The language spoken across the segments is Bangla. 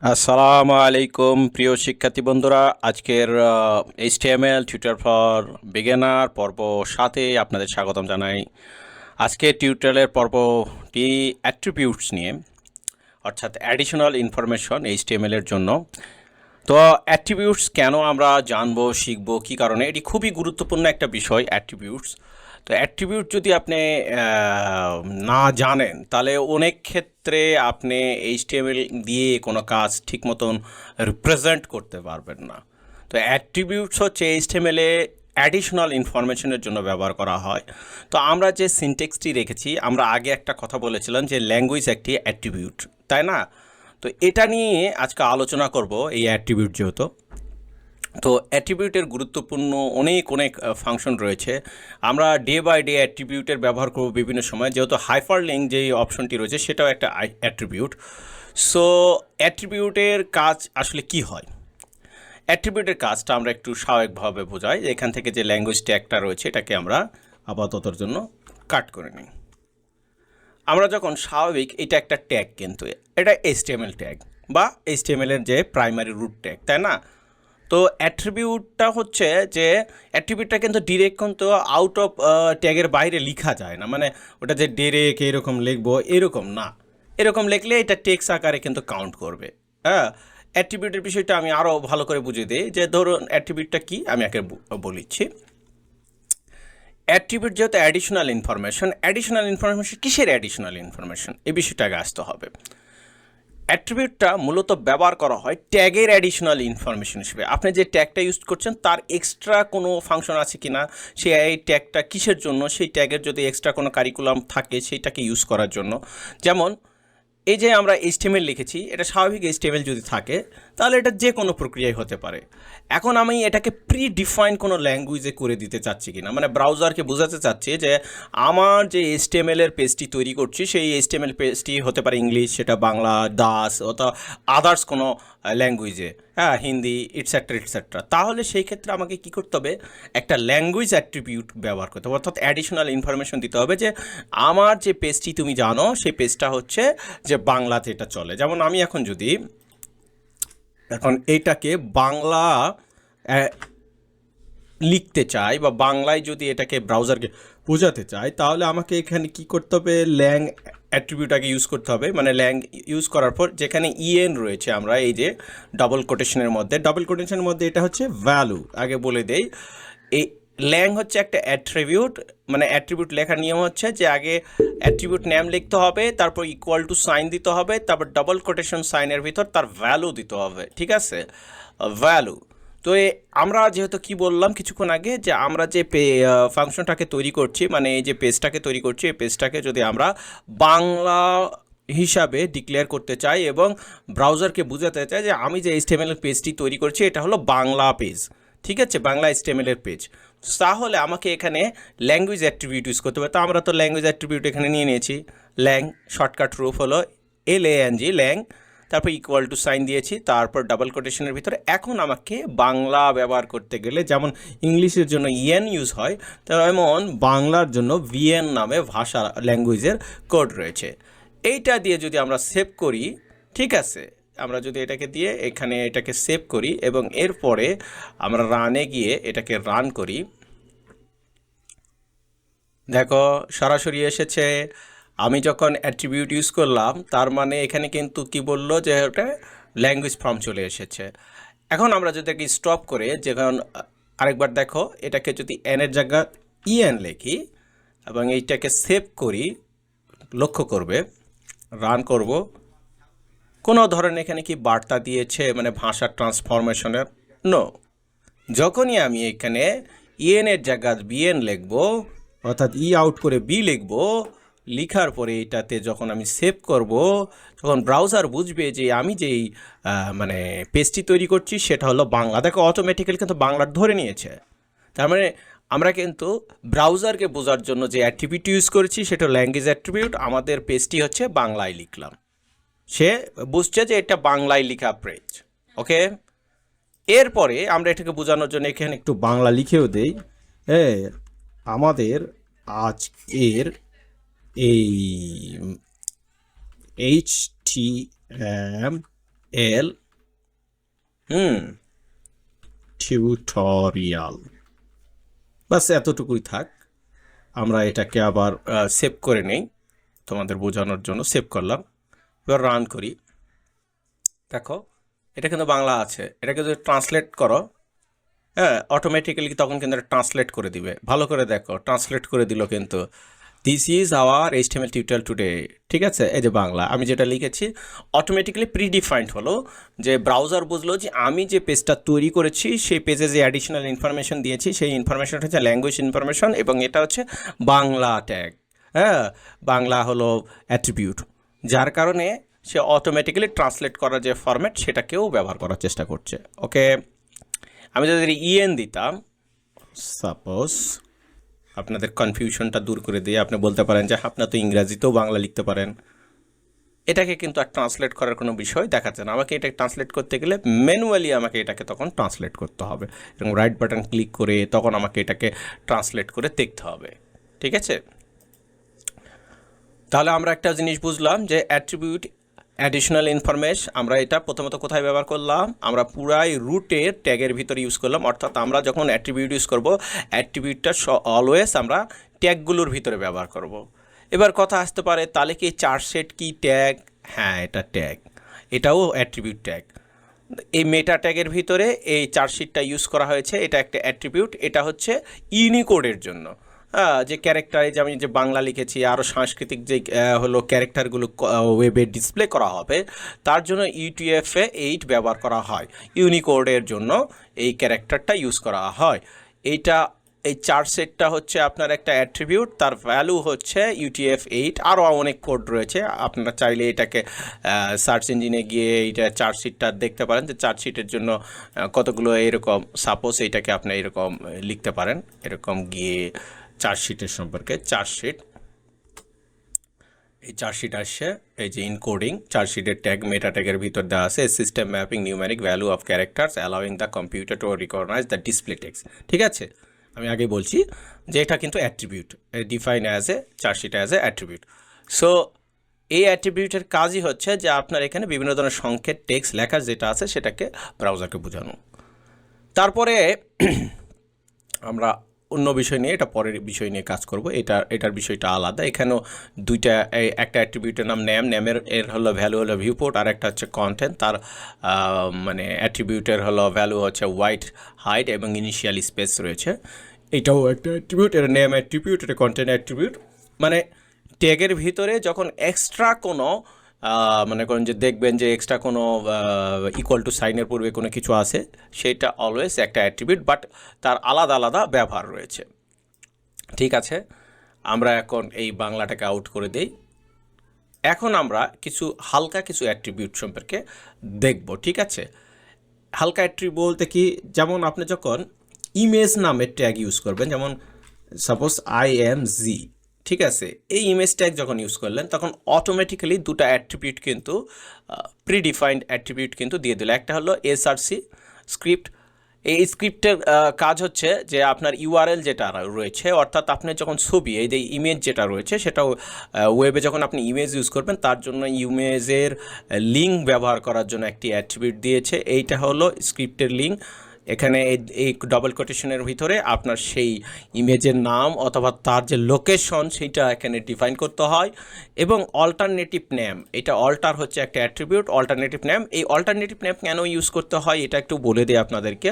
আসসালামু আলাইকুম প্রিয় শিক্ষার্থী বন্ধুরা। আজকের এইচটিএমএল টিউটর ফর বিগিনার পর্ব 7-এ আপনাদের স্বাগতম জানাই। আজকে টিউটোরিয়ালের পর্বটি অ্যাট্রিবিউটস নিয়ে, অর্থাৎ অ্যাডিশনাল ইনফরমেশন এইচটিএমএল এর জন্য। তো অ্যাট্রিবিউটস কেন আমরা জানবো, শিখবো, কী কারণে, এটি খুবই গুরুত্বপূর্ণ একটা বিষয় অ্যাট্রিবিউটস। তো অ্যাট্রিবিউট যদি আপনি না জানেন তাহলে অনেক ক্ষেত্রে আপনি এইচটিএমএল দিয়ে কোনো কাজ ঠিক মতন রিপ্রেজেন্ট করতে পারবেন না। তো অ্যাট্রিবিউটস হচ্ছে এইচটিএমএলে অ্যাডিশনাল ইনফরমেশনের জন্য ব্যবহার করা হয়। তো আমরা যে সিনটেক্সটি রেখেছি, আমরা আগে একটা কথা বলেছিলাম যে ল্যাঙ্গুয়েজ একটি অ্যাট্রিবিউট, তাই না? তো এটা নিয়ে আজকে আলোচনা করব, এই অ্যাট্রিবিউট যেহেতু। তো অ্যাট্রিবিউটের গুরুত্বপূর্ণ অনেক অনেক ফাংশন রয়েছে। আমরা ডে বাই ডে অ্যাট্রিবিউটের ব্যবহার করব বিভিন্ন সময়, যেহেতু হাইপারলিঙ্ক যেই অপশনটি রয়েছে সেটাও একটা অ্যাট্রিবিউট। সো অ্যাট্রিবিউটের কাজ আসলে কি হয়? অ্যাট্রিবিউটের কাজটা আমরা একটু স্বাভাবিকভাবে বোঝাই। এখান থেকে যে ল্যাঙ্গুয়েজ ট্যাগটা রয়েছে এটাকে আমরা আপাততর জন্য কাট করে নিই। আমরা যখন স্বাভাবিক, এটা একটা ট্যাগ, কিন্তু এটা এইচটিএমএল ট্যাগ বা এইচটিএমএল এর যে প্রাইমারি রুট ট্যাগ, তাই না? তো অ্যাট্রিবিউটটা হচ্ছে যে অ্যাট্রিবিউটটা কিন্তু ডিরেক্ট কিন্তু আউট অফ ট্যাগের বাইরে লেখা যায় না, মানে ওটা যে ডিরেক্ট এরকম লিখবো এরকম না। এরকম লিখলে এটা টেক্সট আকারে কিন্তু কাউন্ট করবে। হ্যাঁ, অ্যাট্রিবিউটের বিষয়টা আমি আরও ভালো করে বুঝিয়ে দিই। যে ধরুন অ্যাট্রিবিউটটা কি আমি আগে বলিচ্ছি। অ্যাট্রিবিউট যেহেতু অ্যাডিশনাল ইনফরমেশন কিসের অ্যাডিশনাল ইনফরমেশন, এই বিষয়টা আগে আসতে হবে। অ্যাট্রিবিউটটা মূলত ব্যবহার করা হয় ট্যাগের অ্যাডিশনাল ইনফরমেশন হিসেবে। আপনি যে ট্যাগটা ইউজ করছেন তার এক্সট্রা কোনো ফাংশন আছে কি না, সেই ট্যাগটা কিসের জন্য, সেই ট্যাগের যদি এক্সট্রা কোনো কারিকুলাম থাকে সেইটাকে ইউজ করার জন্য। যেমন এই যে আমরা এইচটিএমএল লিখেছি, এটা স্বাভাবিক এইচটিএমএল যদি থাকে তাহলে এটা যে কোনো প্রক্রিয়ায় হতে পারে। এখন আমি এটাকে প্রি ডিফাইন কোনো ল্যাঙ্গুয়েজে করে দিতে চাচ্ছি কিনা, মানে ব্রাউজারকে বোঝাতে চাচ্ছি যে আমার যে এইচটিএমএল এর পেজটি তৈরি করছি সেই এইচটিএমএল পেজটি হতে পারে ইংলিশ, সেটা বাংলা, ডাচ অথবা আদার্স কোনো ল্যাঙ্গুয়েজে, হ্যাঁ, হিন্দি ইটসেট্রা ইটসেট্রা। তাহলে সেই ক্ষেত্রে আমাকে কী করতে হবে, একটা ল্যাঙ্গুয়েজ অ্যাট্রিবিউট ব্যবহার করতে হবে, অর্থাৎ অ্যাডিশনাল ইনফরমেশন দিতে হবে যে আমার যে পেজটি তুমি জানো সেই পেজটা হচ্ছে যে বাংলাতে এটা চলে। যেমন আমি এখন যদি এইটাকে বাংলা লিখতে চাই বা বাংলায় যদি এটাকে ব্রাউজারকে বোঝাতে চাই, তাহলে আমাকে এখানে কি করতে হবে, ল্যাং অ্যাট্রিবিউটটাকে ইউজ করতে হবে। মানে ল্যাং ইউজ করার পর যেখানে ইএন রয়েছে, আমরা এই যে ডবল কোটেশনের মধ্যে এটা হচ্ছে ভ্যালু। আগে বলে দেই, এই ল্যাং হচ্ছে একটা অ্যাট্রিবিউট। মানে অ্যাট্রিবিউট লেখার নিয়ম হচ্ছে যে আগে অ্যাট্রিবিউট নেম লিখতে হবে, তারপর ইকুয়াল টু সাইন দিতে হবে, তারপর ডবল কোটেশন সাইনের ভিতর তার ভ্যালু দিতে হবে, ঠিক আছে? ভ্যালু। তো আমরা যেহেতু কি বললাম কিছুক্ষণ আগে, যে আমরা যে ফাংশনটাকে তৈরি করছি, মানে এই যে পেজটাকে তৈরি করছি, এই পেজটাকে যদি আমরা বাংলা হিসাবে ডিক্লেয়ার করতে চাই এবং ব্রাউজারকে বোঝাতে চাই যে আমি যে এইচটিএমএল এর পেজটি তৈরি করছি এটা হলো বাংলা পেজ, ঠিক আছে, বাংলা এইচটিএমএল এর পেজ, তাহলে আমাকে এখানে ল্যাঙ্গুয়েজ অ্যাট্রিবিউট ইউজ করতে হবে। তো আমরা তো ল্যাঙ্গুয়েজ অ্যাট্রিবিউট এখানে নিয়ে নিয়েছি। ল্যাং শর্টকাট রূপ হলো LANG, ল্যাং, তারপর ইকুয়াল টু সাইন দিয়েছি, তারপর ডাবল কোটেশনের ভিতরে। এখন আমাকে বাংলা ব্যবহার করতে গেলে যেমন ইংলিশের জন্য ইএন ইউজ হয়, তেমন বাংলার জন্য ভিএন নামে ভাষা ল্যাঙ্গুয়েজের কোড রয়েছে। এইটা দিয়ে যদি আমরা সেভ করি, ঠিক আছে, আমরা যদি এটাকে দিয়ে এখানে এটাকে সেভ করি এবং এরপরে আমরা রানে গিয়ে এটাকে রান করি, দেখো সরাসরি এসেছে। আমি যখন অ্যাট্রিবিউট ইউজ করলাম তার মানে এখানে কিন্তু কি বললো যে ওটা ল্যাঙ্গুয়েজ ফর্ম চলে এসেছে। এখন আমরা যদি এটাকে স্টপ করে যখন আরেকবার দেখো, এটাকে যদি এনের জায়গায় ইএন লিখি এবং এইটাকে সেভ করি, লক্ষ্য করবে রান করব, কোনো ধরনের এখানে কি বার্তা দিয়েছে মানে ভাষার ট্রান্সফরমেশনের? নো। যখনই আমি এখানে ইএনের জায়গায় বিএন লিখব, অর্থাৎ আউট করে বি লিখব, লিখার পরে এটাতে যখন আমি সেভ করব, তখন ব্রাউজার বুঝবে যে আমি যেই মানে পেজটি তৈরি করছি সেটা হলো বাংলা। দেখো অটোমেটিক্যালি কিন্তু বাংলার ধরে নিয়েছে। তার মানে আমরা কিন্তু ব্রাউজারকে বোঝার জন্য যে অ্যাট্রিবিউট ইউজ করেছি সেটা ল্যাঙ্গুয়েজ অ্যাট্রিবিউট, আমাদের পেজটি হচ্ছে বাংলায় লিখলাম, সে বুঝছে যে এটা বাংলায় লেখা পেজ। ওকে, এরপরে আমরা এটাকে বোঝানোর জন্য এখানে একটু বাংলা লিখেও দেই। আমাদের আজকের এই HTML এল টিউটোরিয়াল, বাস এতটুকুই থাক। আমরা এটাকে আবার সেভ করে নেই, তোমাদের বোঝানোর জন্য সেভ করলাম। এবার রান করি। দেখো এটা কিন্তু বাংলা আছে, এটাকে যদি ট্রান্সলেট করো, হ্যাঁ অটোমেটিক্যালি তখন কিন্তু এটা ট্রান্সলেট করে দিবে। ভালো করে দেখো, ট্রান্সলেট করে দিল কিন্তু। This is our HTML tutorial today, ঠিক আছে। এই যে বাংলা আমি যেটা লিখেছি অটোমেটিক্যালি প্রিডিফাইন্ড হলো, যে ব্রাউজার বুঝলো যে আমি যে পেজটা তৈরি করেছি সেই পেজে যে অ্যাডিশনাল ইনফরমেশন দিয়েছি সেই ইনফরমেশনটা হচ্ছে ল্যাঙ্গুয়েজ ইনফরমেশন, এবং এটা হচ্ছে বাংলা ট্যাগ, হ্যাঁ বাংলা হলো অ্যাট্রিবিউট, যার কারণে সে অটোমেটিক্যালি ট্রান্সলেট করার যে ফরম্যাট সেটাকেও ব্যবহার করার চেষ্টা করছে। ওকে, আমি যদি ইএন দিতাম, সাপোজ আপনাদের কনফিউশনটা দূর করে দিয়ে আপনি বলতে পারেন যে আপনার তো ইংরাজিতেও বাংলা লিখতে পারেন, এটাকে কিন্তু আর ট্রান্সলেট করার কোনো বিষয় দেখাচ্ছে না। আমাকে এটা ট্রান্সলেট করতে গেলে ম্যানুয়ালি আমাকে এটাকে তখন ট্রান্সলেট করতে হবে, এবং রাইট বাটন ক্লিক করে তখন আমাকে এটাকে ট্রান্সলেট করে দেখতে হবে, ঠিক আছে। তাহলে আমরা একটা জিনিস বুঝলাম যে অ্যাট্রিবিউট অ্যাডিশনাল ইনফরমেশন, আমরা এটা প্রথমত কোথায় ব্যবহার করলাম, আমরা পুরাই রুটের ট্যাগের ভিতরে ইউজ করলাম। অর্থাৎ আমরা যখন অ্যাট্রিবিউট ইউজ করব, অ্যাট্রিবিউটটা অলওয়েজ আমরা ট্যাগগুলোর ভিতরে ব্যবহার করব। এবার কথা আসতে পারে তাহলে কি চার সেট কি ট্যাগ? হ্যাঁ এটা ট্যাগ, এটাও অ্যাট্রিবিউট ট্যাগ। এই মেটা ট্যাগের ভিতরে এই চার্জশিটটা ইউজ করা হয়েছে, এটা একটা অ্যাট্রিবিউট, এটা হচ্ছে ইউনিকোডের জন্য। যে ক্যারেক্টারে যে আমি যে বাংলা লিখেছি, আরও সাংস্কৃতিক যে হলো ক্যারেক্টারগুলো ওয়েবে ডিসপ্লে করা হবে, তার জন্য UTF-8 ব্যবহার করা হয়। ইউনিকোডের জন্য এই ক্যারেক্টারটা ইউজ করা হয়। এইটা এই চার সেটটা হচ্ছে আপনার একটা অ্যাট্রিবিউট, তার ভ্যালু হচ্ছে UTF-8। আরও অনেক কোড রয়েছে, আপনারা চাইলে এটাকে সার্চ ইঞ্জিনে গিয়ে এইটা চার্জশিটটা দেখতে পারেন যে চার্জশিটের জন্য কতগুলো এরকম, সাপোজ এইটাকে আপনি এরকম লিখতে পারেন, এরকম গিয়ে চার্জশিটের সম্পর্কে চার্জশিট, এই চার্জশিট আসছে, এই যে ইনকোডিং চার্জশিটের ট্যাগ মেটা ট্যাগের ভিতর দেওয়া আছে system mapping numeric value of characters allowing the computer to recognise the display text, ঠিক আছে। আমি আগে বলছি যে এটা কিন্তু attribute, define as a charset as a attribute. So এই অ্যাট্রিবিউটের কাজই হচ্ছে যে আপনার এখানে বিভিন্ন ধরনের সংকেত টেক্সট লেখা যেটা আছে সেটাকে ব্রাউজারকে বোঝানো। তারপরে আমরা অন্য বিষয় নিয়ে, এটা পরের বিষয় নিয়ে কাজ করব, এটার বিষয়টা আলাদা। এখানেও দুইটা, একটা অ্যাট্রিবিউটের নাম নেমের হলো ভ্যালু হলো ভিউপোর্ট, আর একটা হচ্ছে কন্টেন্ট, তার মানে অ্যাট্রিবিউটের হলো ভ্যালু হচ্ছে হোয়াইট হাইট এবং ইনিশিয়াল স্পেস রয়েছে। এটাও একটা অ্যাট্রিবিউট, এটা নেম অ্যাট্রিবিউট, এটা কন্টেন্ট অ্যাট্রিবিউট। মানে ট্যাগের ভিতরে যখন এক্সট্রা কোনো মনে করেন যে দেখবেন যে এক্সট্রা কোনো ইকুয়াল টু সাইনের পূর্বে কোনো কিছু আছে, সেটা অলওয়েজ একটা অ্যাট্রিবিউট, বাট তার আলাদা আলাদা ব্যবহার রয়েছে, ঠিক আছে। আমরা এখন এই বাংলাটাকে আউট করে দেই। এখন আমরা হালকা কিছু অ্যাট্রিবিউট সম্পর্কে দেখব, ঠিক আছে। হালকা অ্যাট্রিবিউট বলতে কি, যেমন আপনি যখন ইমেজ নামের ট্যাগ ইউজ করবেন, যেমন সাপোজ IMG, ঠিক আছে, এই ইমেজ ট্যাগ যখন ইউজ করলেন তখন অটোমেটিক্যালি দুটো অ্যাট্রিবিউট কিন্তু প্রিডিফাইন্ড অ্যাট্রিবিউট কিন্তু দিয়ে দিল। একটা হলো SRC স্ক্রিপ্ট, এই স্ক্রিপ্টের কাজ হচ্ছে যে আপনার URL যেটা রয়েছে, অর্থাৎ আপনি যখন ছবি, এই যে ইমেজ যেটা রয়েছে সেটা ওয়েবে যখন আপনি ইমেজ ইউজ করবেন তার জন্য ইমেজের লিঙ্ক ব্যবহার করার জন্য একটি অ্যাট্রিবিউট দিয়েছে, এইটা হলো স্ক্রিপ্টের লিঙ্ক। এখানে এই ডবল কোটেশনের ভিতরে আপনার সেই ইমেজের নাম অথবা তার যে লোকেশন সেইটা এখানে ডিফাইন করতে হয়। এবং অল্টারনেটিভ নেম, এটা অল্টার হচ্ছে একটা অ্যাট্রিবিউট, অল্টারনেটিভ নেম। এই অল্টারনেটিভ নেম কেন ইউজ করতে হয় এটা একটু বলে দিই আপনাদেরকে।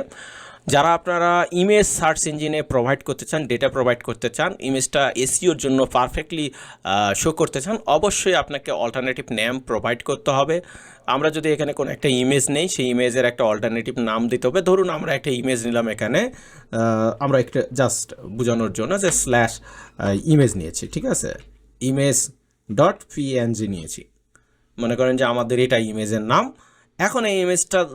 যারা আপনারা ইমেজ সার্চ ইঞ্জিনে প্রোভাইড করতে চান, ডেটা প্রোভাইড করতে চান, ইমেজটা এসইওর জন্য পারফেক্টলি শো করতে চান, অবশ্যই আপনাকে অল্টারনেটিভ নেম প্রোভাইড করতে হবে। আমরা যদি এখানে কোনো একটা ইমেজ নেই, সেই ইমেজের একটা অল্টারনেটিভ নাম দিতে হবে। ধরুন আমরা একটা ইমেজ নিলাম, এখানে আমরা একটা জাস্ট বোঝানোর জন্য যে স্ল্যাশ ইমেজ নিয়েছি, ঠিক আছে, image.png নিয়েছি, মনে করেন যে আমাদের এটা ইমেজের নাম। এখন এই ইমেজটার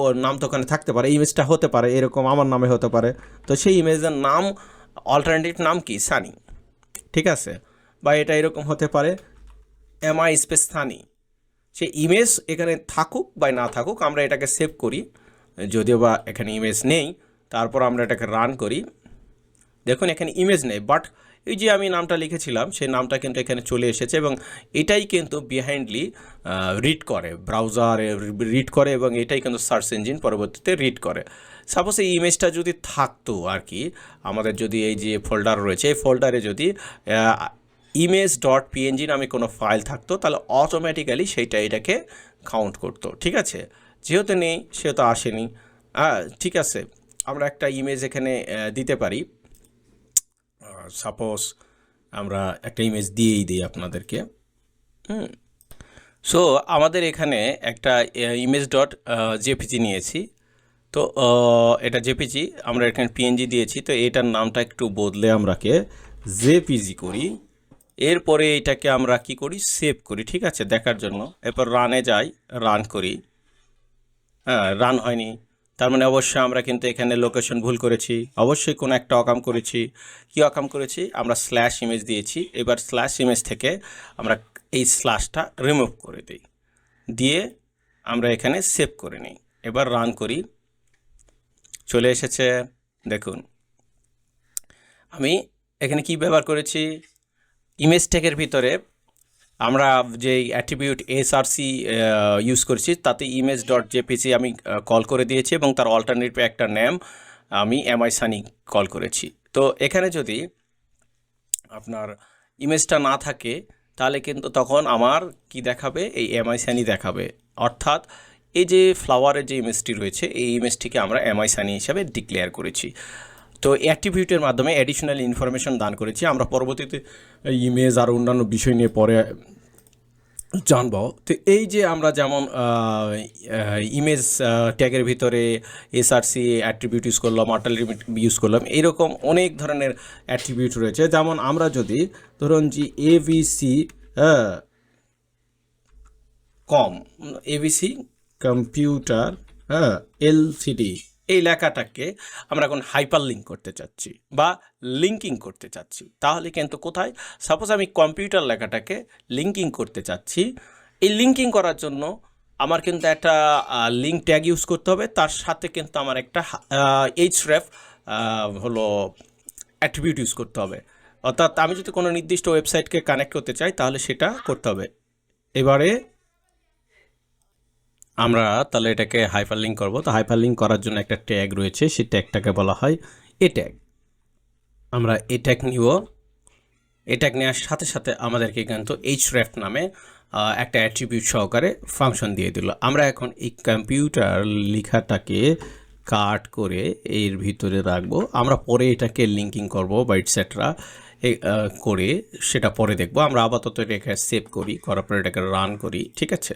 ওর নাম তো ওখানে থাকতে পারে, ইমেজটা হতে পারে এরকম আমার নামে হতে পারে, তো সেই ইমেজের নাম অল্টারনেটিভ নাম কি সানি, ঠিক আছে, বা এটা এরকম হতে পারে MI স্পেস সানি। সেই ইমেজ এখানে থাকুক বা না থাকুক, আমরা এটাকে সেভ করি, যদিও বা এখানে ইমেজ নেই। তারপর আমরা এটাকে রান করি, দেখুন এখানে ইমেজ নেই, বাট এই যে আমি নামটা লিখেছিলাম সেই নামটা কিন্তু এখানে চলে এসেছে এবং এটাই কিন্তু বিহাইন্ডলি রিড করে, ব্রাউজারে রিড করে এবং এটাই কিন্তু সার্চ ইঞ্জিন পরবর্তীতে রিড করে। সাপোজ এই ইমেজটা যদি থাকতো আর কি, আমাদের যদি এই যে ফোল্ডার রয়েছে এই ফোল্ডারে যদি image.png নামে কোনো ফাইল থাকতো তাহলে অটোমেটিক্যালি সেইটা এটাকে কাউন্ট করতো। ঠিক আছে, যেহেতু নেই সেহেতু আসেনি। ঠিক আছে, আমরা একটা ইমেজ এখানে দিতে পারি। সাপোজ আমরা একটা ইমেজ দিয়েই দিই আপনাদেরকে। সো আমাদের এখানে একটা image.jpg নিয়েছি। তো এটা জেপিজি, আমরা এখানে পিএনজি দিয়েছি। তো এটার নামটা একটু বদলে আমরাকে জেপিজি করি। এরপরে এটাকে আমরা কি করি, সেভ করি। ঠিক আছে, দেখার জন্য এরপর রানে যাই, রান করি। হ্যাঁ, রান হয়নি, তার মানে অবশ্যই আমরা কিন্তু এখানে লোকেশন ভুল করেছি, অবশ্যই কোনো একটা অকাম করেছি। কি অকাম করেছি, আমরা স্ল্যাশ ইমেজ দিয়েছি। এবার স্ল্যাশ ইমেজ থেকে আমরা এই স্ল্যাশটা রিমুভ করে দিই, দিয়ে আমরা এখানে সেভ করে নিই। এবার রান করি, চলে এসেছে। দেখুন আমি এখানে কি ব্যবহার করেছি, ইমেজ ট্যাগের ভিতরে আমরা যে অ্যাট্রিবিউট এসআরসি ইউজ করেছি তাতে image.jpg আমি কল করে দিয়েছি এবং তার অল্টারনেটিভ একটা নেম আমি MI-Sunny কল করেছি। তো এখানে যদি আপনার ইমেজটা না থাকে তাহলে কিন্তু তখন আমার কি দেখাবে, এই MI-Sunny দেখাবে। অর্থাৎ এই যে ফ্লাওয়ারের যে ইমেজটি রয়েছে এই ইমেজটিকে আমরা MI-Sunny হিসাবে ডিক্লেয়ার করেছি। তো অ্যাট্রিবিউটের মাধ্যমে অ্যাডিশনাল ইনফরমেশন দান করেছি। আমরা পরবর্তীতে ইমেজ আর অন্যান্য বিষয় নিয়ে পরে জানব। তো এই যে আমরা যেমন ইমেজ ট্যাগের ভিতরে এসআরসি অ্যাট্রিবিউট ইউজ করলাম, অল্টারনেটিভ ইউজ করলাম, এরকম অনেক ধরনের অ্যাট্রিবিউট রয়েছে। যেমন আমরা যদি ধরুন যে এবিসি কম্পিউটার এলসিডি এই লেখাটাকে আমরা এখন হাইপার লিঙ্ক করতে চাচ্ছি বা লিঙ্কিং করতে চাচ্ছি, তাহলে কিন্তু কোথায়, সাপোজ আমি কম্পিউটার লেখাটাকে লিঙ্কিং করতে চাচ্ছি, এই লিঙ্কিং করার জন্য আমার কিন্তু একটা লিঙ্ক ট্যাগ ইউজ করতে হবে, তার সাথে কিন্তু আমার একটা href হলো অ্যাট্রিবিউট ইউজ করতে হবে। অর্থাৎ আমি যদি কোনো নির্দিষ্ট ওয়েবসাইটকে কানেক্ট করতে চাই তাহলে সেটা করতে হবে। এবারে আমরা তাহলে এটাকে হাইপার লিঙ্ক করবো। তো হাইপার লিঙ্ক করার জন্য একটা ট্যাগ রয়েছে, সেই ট্যাগটাকে বলা হয় এ ট্যাগ। আমরা এ ট্যাগ নিব, এ ট্যাগ নেওয়ার সাথে সাথে আমাদেরকে কিন্তু href নামে একটা অ্যাট্রিবিউট সহকারে ফাংশন দিয়ে দিল। আমরা এখন এই কম্পিউটার লেখাটাকে কাট করে এর ভিতরে রাখবো, আমরা পরে এটাকে লিঙ্কিং করব বা এটসেট্রা করে সেটা পরে দেখব। আমরা আপাতত এটাকে সেভ করি, করার পরে এটাকে রান করি। ঠিক আছে,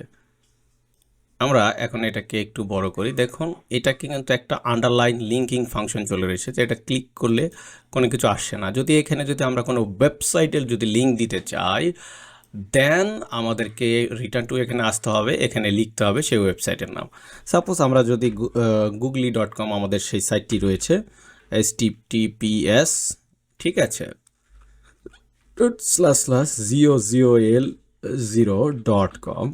আমরা এখন এটাকে একটু বড় করি। দেখুন এটাকে কিন্তু একটা আন্ডারলাইন লিঙ্কিং ফাংশন চলে এসেছে, এটা ক্লিক করলে কোনো কিছু আসছে না। যদি এখানে যদি আমরা কোনো ওয়েবসাইটের যদি লিঙ্ক দিতে চাই দেন আমাদেরকে রিটার্ন টু এখানে আসতে হবে, এখানে লিখতে হবে সেই ওয়েবসাইটের নাম। সাপোজ আমরা যদি googly.com আমাদের সেই সাইটটি রয়েছে, https, ঠিক আছে, //000l0.com,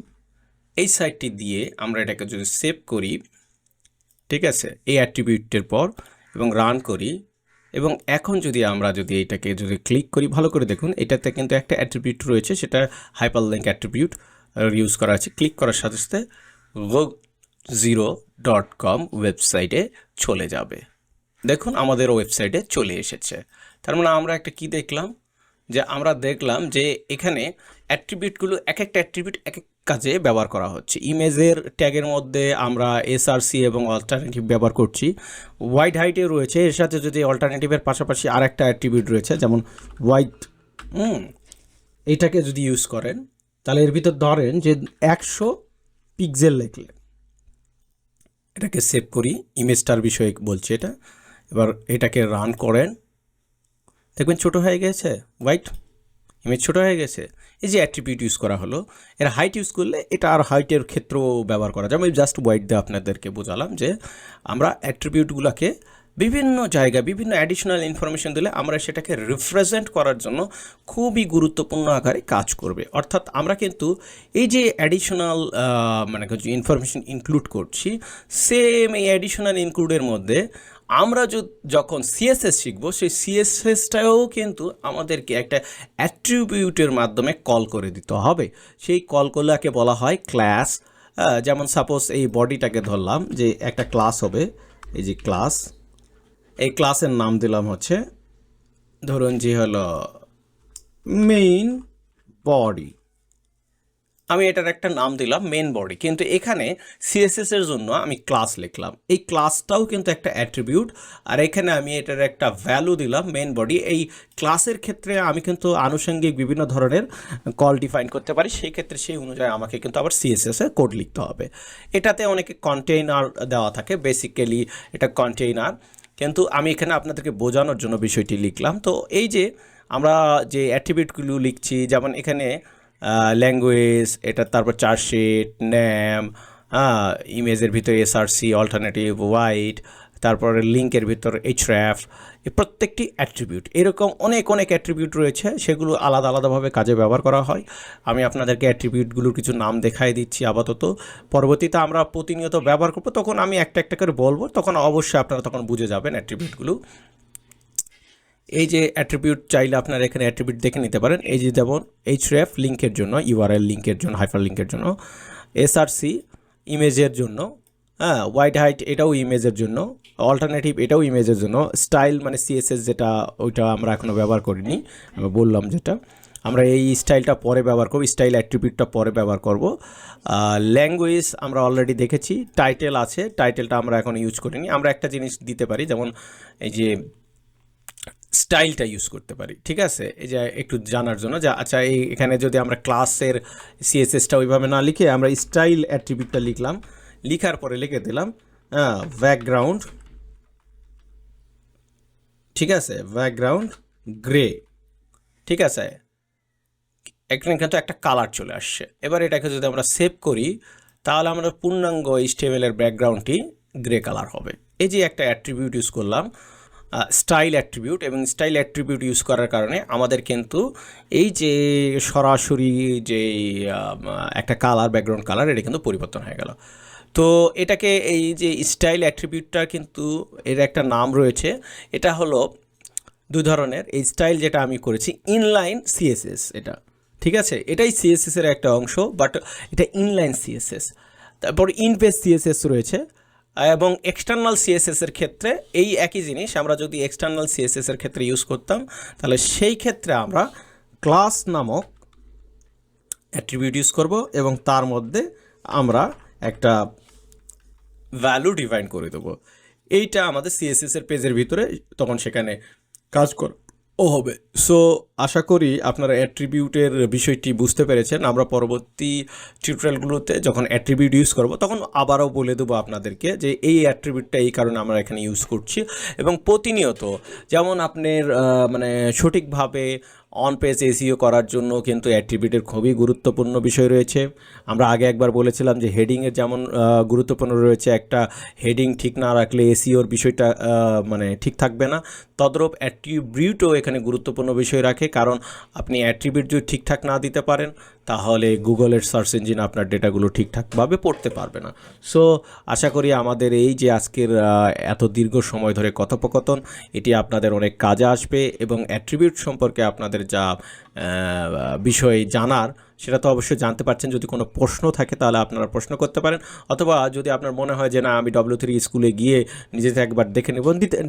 এই সাইটটি দিয়ে আমরা এটাকে যদি সেভ করি, ঠিক আছে, এই অ্যাট্রিবিউটের পর এবং রান করি, এবং এখন যদি আমরা যদি এটাকে যদি ক্লিক করি, ভালো করে দেখুন এটাতে কিন্তু একটা অ্যাট্রিবিউট রয়েছে, সেটা হাইপারলিঙ্ক অ্যাট্রিবিউট ইউজ করা আছে। ক্লিক করার সাথে সাথে google0.com ওয়েবসাইটে চলে যাবে। দেখুন আমাদের ওয়েবসাইটে চলে এসেছে। তার মানে আমরা একটা কি দেখলাম, যে আমরা দেখলাম যে এখানে অ্যাট্রিবিউটগুলো এক একটা অ্যাট্রিবিউট এক এক কাজে ব্যবহার করা হচ্ছে। ইমেজের ট্যাগের মধ্যে আমরা এসআরসি এবং অল্টারনেটিভ ব্যবহার করছি। ওয়াইড হাইটে রয়েছে, এর সাথে যদি অল্টারনেটিভের পাশাপাশি আর একটা অ্যাট্রিবিউট রয়েছে যেমন ওয়াইড, এইটাকে যদি ইউজ করেন তাহলে এর ভিতর ধরেন যে 100 পিক্সেল লিখলেন। এটাকে সেভ করি, ইমেজটার বিষয়ে বলছি এটা। এবার এটাকে রান করেন, দেখবেন ছোটো হয়ে গেছে, হোয়াইট ইমেজ ছোটো হয়ে গেছে। এই যে অ্যাট্রিবিউট ইউজ করা হলো, এর হাইট ইউজ করলে এটা আর হাইটের ক্ষেত্রেও ব্যবহার করা যায়। আমি জাস্ট হোয়াইট দিয়ে আপনাদেরকে বোঝালাম যে আমরা অ্যাট্রিবিউটগুলোকে বিভিন্ন জায়গায় বিভিন্ন অ্যাডিশনাল ইনফরমেশন দিলে আমরা সেটাকে রিপ্রেজেন্ট করার জন্য খুবই গুরুত্বপূর্ণ আকারে কাজ করবে। অর্থাৎ আমরা কিন্তু এই যে অ্যাডিশনাল মানে ইনফরমেশন ইনক্লুড করছি, সেম এই অ্যাডিশনাল ইনক্লুডের মধ্যে আমরা যখন সিএসএস শিখবো সেই সিএসএসটাও কিন্তু আমাদেরকে একটা অ্যাট্রিবিউটের মাধ্যমে কল করে দিতে হবে। সেই কলগুলোকে বলা হয় ক্লাস। যেমন সাপোজ এই বডিটাকে ধরলাম যে একটা ক্লাস হবে, এই যে ক্লাস, এই ক্লাসের নাম দিলাম হচ্ছে ধরুন যে হলো মেইন বডি। আমি এটার একটা নাম দিলাম মেন বডি, কিন্তু এখানে সিএসএস এর জন্য আমি ক্লাস লিখলাম। এই ক্লাসটাও কিন্তু একটা অ্যাট্রিবিউট, আর এখানে আমি এটার একটা ভ্যালু দিলাম মেন বডি। এই ক্লাসের ক্ষেত্রে আমি কিন্তু আনুষঙ্গিক বিভিন্ন ধরনের কল ডিফাইন করতে পারি, সেই ক্ষেত্রে সেই অনুযায়ী আমাকে কিন্তু আবার সিএসএস এর কোড লিখতে হবে। এটাতে অনেকে কন্টেইনার দেওয়া থাকে, বেসিক্যালি এটা কন্টেইনার, কিন্তু আমি এখানে আপনাদেরকে বোঝানোর জন্য বিষয়টি লিখলাম। তো এই যে আমরা যে অ্যাট্রিবিউটগুলো লিখছি, যেমন এখানে ল্যাঙ্গুয়েজ, এটা তারপর চার্জশিট, ন্যাম, ইমেজের ভিতরে এসআরসি, অল্টারনেটিভ, ওয়াইড, তারপরে লিঙ্কের ভিতর এইচরেফ, এই প্রত্যেকটি অ্যাট্রিবিউট, এরকম অনেক অনেক অ্যাট্রিবিউট রয়েছে, সেগুলো আলাদা আলাদাভাবে কাজে ব্যবহার করা হয়। আমি আপনাদেরকে অ্যাট্রিবিউটগুলোর কিছু নাম দেখাই দিচ্ছি আপাতত, পরবর্তীতে আমরা প্রতিনিয়ত ব্যবহার করবো, তখন আমি একটা একটা করে বলবো, তখন অবশ্যই আপনারা তখন বুঝে যাবেন অ্যাট্রিবিউটগুলো। এই যে অ্যাট্রিবিউট চাইলে আপনারা এখানে অ্যাট্রিবিউট দেখে নিতে পারেন। এই যে যেমন এইচরেফ লিঙ্কের জন্য, ইউআরএল লিঙ্কের জন্য, হাইপার লিঙ্কের জন্য, এসআরসি ইমেজের জন্য, ওয়াইড হাইট এটাও ইমেজের জন্য, অল্টারনেটিভ এটাও ইমেজের জন্য, স্টাইল মানে সিএসএস যেটা ওইটা আমরা এখনও ব্যবহার করিনি, আমি বললাম যেটা আমরা এই স্টাইলটা পরে ব্যবহার করব, স্টাইল অ্যাট্রিবিউটটা পরে ব্যবহার করব। ল্যাঙ্গুয়েজ আমরা অলরেডি দেখেছি, টাইটেল আছে, টাইটেলটা আমরা এখন ইউজ করিনি। আমরা একটা জিনিস দিতে পারি, যেমন এই যে স্টাইলটা ইউজ করতে পারি, ঠিক আছে, এই যে একটু জানার জন্য যে আচ্ছা এখানে যদি আমরা ক্লাসের সিএসএসটা ওইভাবে না লিখে আমরা স্টাইল অ্যাট্রিবিউটটা লিখলাম, লিখার পরে লিখে দিলাম ব্যাকগ্রাউন্ড, ঠিক আছে, ব্যাকগ্রাউন্ড গ্রে, ঠিক আছে, এখানে কিন্তু একটা কালার চলে আসছে। এবার এটাকে যদি আমরা সেভ করি তাহলে আমরা পূর্ণাঙ্গ HTML এর ব্যাকগ্রাউন্ডটি গ্রে কালার হবে। এই যে একটা অ্যাট্রিবিউট ইউজ করলাম, স্টাইল অ্যাট্রিবিউট, এবং স্টাইল অ্যাট্রিবিউট ইউজ করার কারণে আমাদের কিন্তু এই যে সরাসরি যে একটা কালার, ব্যাকগ্রাউন্ড কালার, এটা কিন্তু পরিবর্তন হয়ে গেল। তো এটাকে এই যে স্টাইল অ্যাট্রিবিউটটা কিন্তু এর একটা নাম রয়েছে, এটা হলো দুই ধরনের। এই স্টাইল যেটা আমি করেছি ইনলাইন সিএসএস, এটা ঠিক আছে, এটাই সিএসএস এর একটা অংশ, বাট এটা ইনলাইন সিএসএস। তারপর ইনপেজ সিএসএস রয়েছে, এবং এক্সটার্নাল সিএসএস এর ক্ষেত্রে এই একই জিনিস আমরা যদি এক্সটার্নাল সিএসএস এর ক্ষেত্রে ইউজ করতাম, তাহলে সেই ক্ষেত্রে আমরা ক্লাস নামক অ্যাট্রিবিউট ইউজ করব, এবং তার মধ্যে আমরা একটা ভ্যালু ডিফাইন করে দেবো। এইটা আমাদের সিএসএস এর পেজের ভিতরে তখন সেখানে কাজ হবে। সো আশা করি আপনারা অ্যাট্রিবিউটের বিষয়টি বুঝতে পেরেছেন। আমরা পরবর্তী টিউটোরিয়ালগুলোতে যখন অ্যাট্রিবিউট ইউজ করব তখন আবারও বলে দেবো আপনাদেরকে যে এই অ্যাট্রিবিউটটা এই কারণে আমরা এখানে ইউজ করছি, এবং প্রতিনিয়ত যেমন আপনার মানে সঠিকভাবে অন পেজ এসইও করার জন্য কিন্তু অ্যাট্রিবিউটের খুবই গুরুত্বপূর্ণ বিষয় রয়েছে। আমরা আগে একবার বলেছিলাম যে হেডিংয়ের যেমন গুরুত্বপূর্ণ রয়েছে, একটা হেডিং ঠিক না রাখলে এসইওর বিষয়টা মানে ঠিক থাকবে না, তদ্রূপ অ্যাট্রিবিউটও এখানে গুরুত্বপূর্ণ বিষয় রাখে। কারণ আপনি অ্যাট্রিবিউট যদি ঠিকঠাক না দিতে পারেন তাহলে গুগলের সার্চ ইঞ্জিন আপনার ডেটাগুলো ঠিকঠাকভাবে পড়তে পারবে না। সো আশা করি আমাদের এই যে আজকের এত দীর্ঘ সময় ধরে কথোপকথন, এটি আপনাদের অনেক কাজে আসবে, এবং অ্যাট্রিবিউট সম্পর্কে আপনাদের যা বিষয় জানার সেটা তো অবশ্যই জানতে পারছেন। যদি কোনো প্রশ্ন থাকে তাহলে আপনারা প্রশ্ন করতে পারেন, অথবা যদি আপনার মনে হয় যে না আমি W3 স্কুলে গিয়ে নিজেতে একবার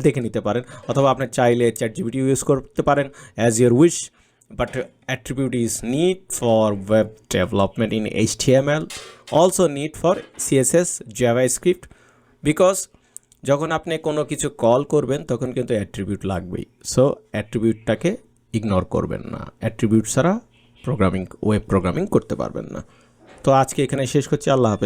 দেখে নিতে পারেন, অথবা আপনার চাইলে ChatGPT ইউজ করতে পারেন, as your wish. But attribute is need for web development in HTML, also need for CSS, JavaScript, because যখন আপনি কোনো কিছু কল করবেন তখন কিন্তু অ্যাট্রিবিউট লাগবেই। সো অ্যাট্রিবিউটটাকে ইগনোর করবেন না, অ্যাট্রিবিউট ছাড়া ওয়েব প্রোগ্রামিং করতে পারবেন না। তো আজকে এখানে শেষ করছি, আল্লাহ হাফেজ।